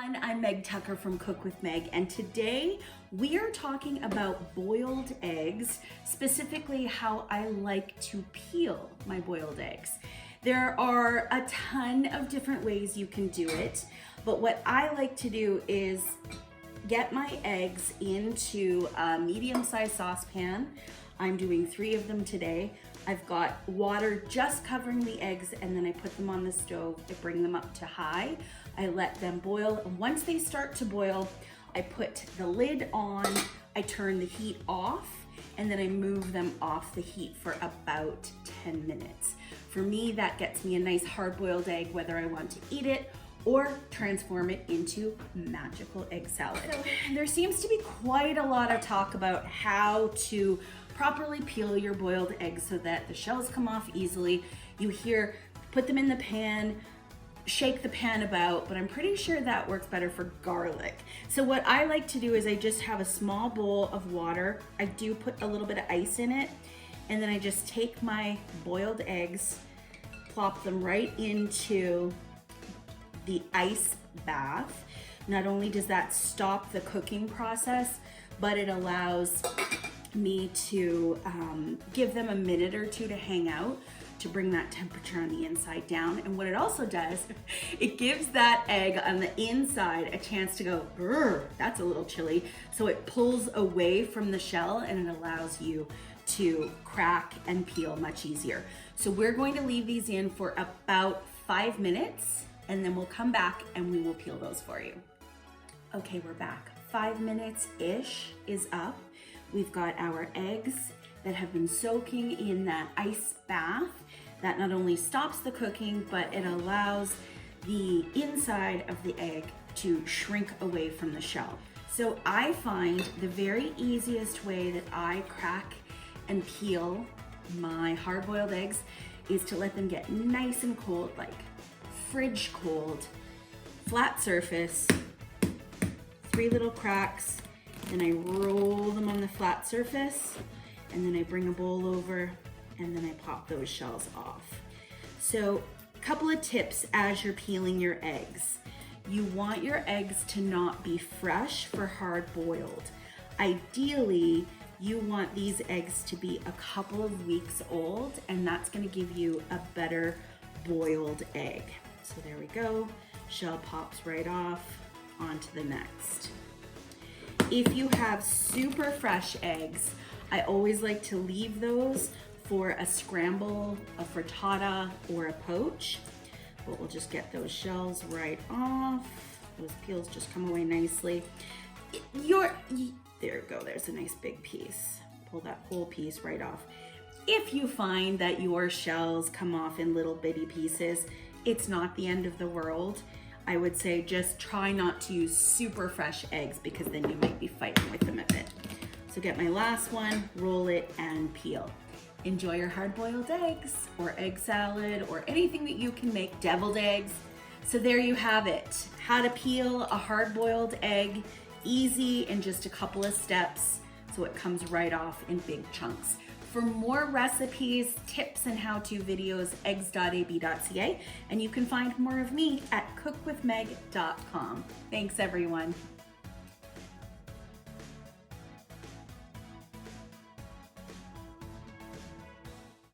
everyone, I'm Meg Tucker from Cook with Meg, and today we are talking about boiled eggs, specifically how I like to peel my boiled eggs. There are a ton of different ways you can do it, but what I like to do is get my eggs into a medium-sized saucepan. I'm doing 3 of them today. I've got water just covering the eggs, and then I put them on the stove. I bring them up to high. I let them boil, and once they start to boil, I put the lid on, I turn the heat off, and then I move them off the heat for about 10 minutes. For me, that gets me a nice hard-boiled egg, whether I want to eat it or transform it into magical egg salad. So, there seems to be quite a lot of talk about how to properly peel your boiled eggs so that the shells come off easily. You hear, put them in the pan, shake the pan about, but I'm pretty sure that works better for garlic. So what I like to do is I just have a small bowl of water. I do put a little bit of ice in it, and then I just take my boiled eggs, plop them right into the ice bath. Not only does that stop the cooking process, but it allows me to give them a minute or two to hang out to bring that temperature on the inside down. And what it also does, it gives that egg on the inside a chance to go, brr, that's a little chilly. So it pulls away from the shell and it allows you to crack and peel much easier. So we're going to leave these in for about 5 minutes, and then we'll come back and we will peel those for you. Okay, we're back. 5 minutes-ish is up. We've got our eggs that have been soaking in that ice bath. That not only stops the cooking, but it allows the inside of the egg to shrink away from the shell. So I find the very easiest way that I crack and peel my hard-boiled eggs is to let them get nice and cold, like fridge cold, flat surface, 3 little cracks, then I roll them on the flat surface, and then I bring a bowl over, and then I pop those shells off. So a couple of tips as you're peeling your eggs. You want your eggs to not be fresh for hard boiled. Ideally, you want these eggs to be a couple of weeks old, and that's gonna give you a better boiled egg. So there we go, shell pops right off, on to the next. If you have super fresh eggs, I always like to leave those for a scramble, a frittata, or a poach. But we'll just get those shells right off. Those peels just come away nicely. There you go, there's a nice big piece. Pull that whole piece right off. If you find that your shells come off in little bitty pieces, it's not the end of the world. I would say just try not to use super fresh eggs because then you might be fighting with them a bit. So get my last one, roll it, and peel. Enjoy your hard-boiled eggs or egg salad or anything that you can make, deviled eggs. So there you have it. How to peel a hard-boiled egg, easy in just a couple of steps so it comes right off in big chunks. For more recipes, tips, and how-to videos, eggs.ab.ca, and you can find more of me at cookwithmeg.com. Thanks, everyone.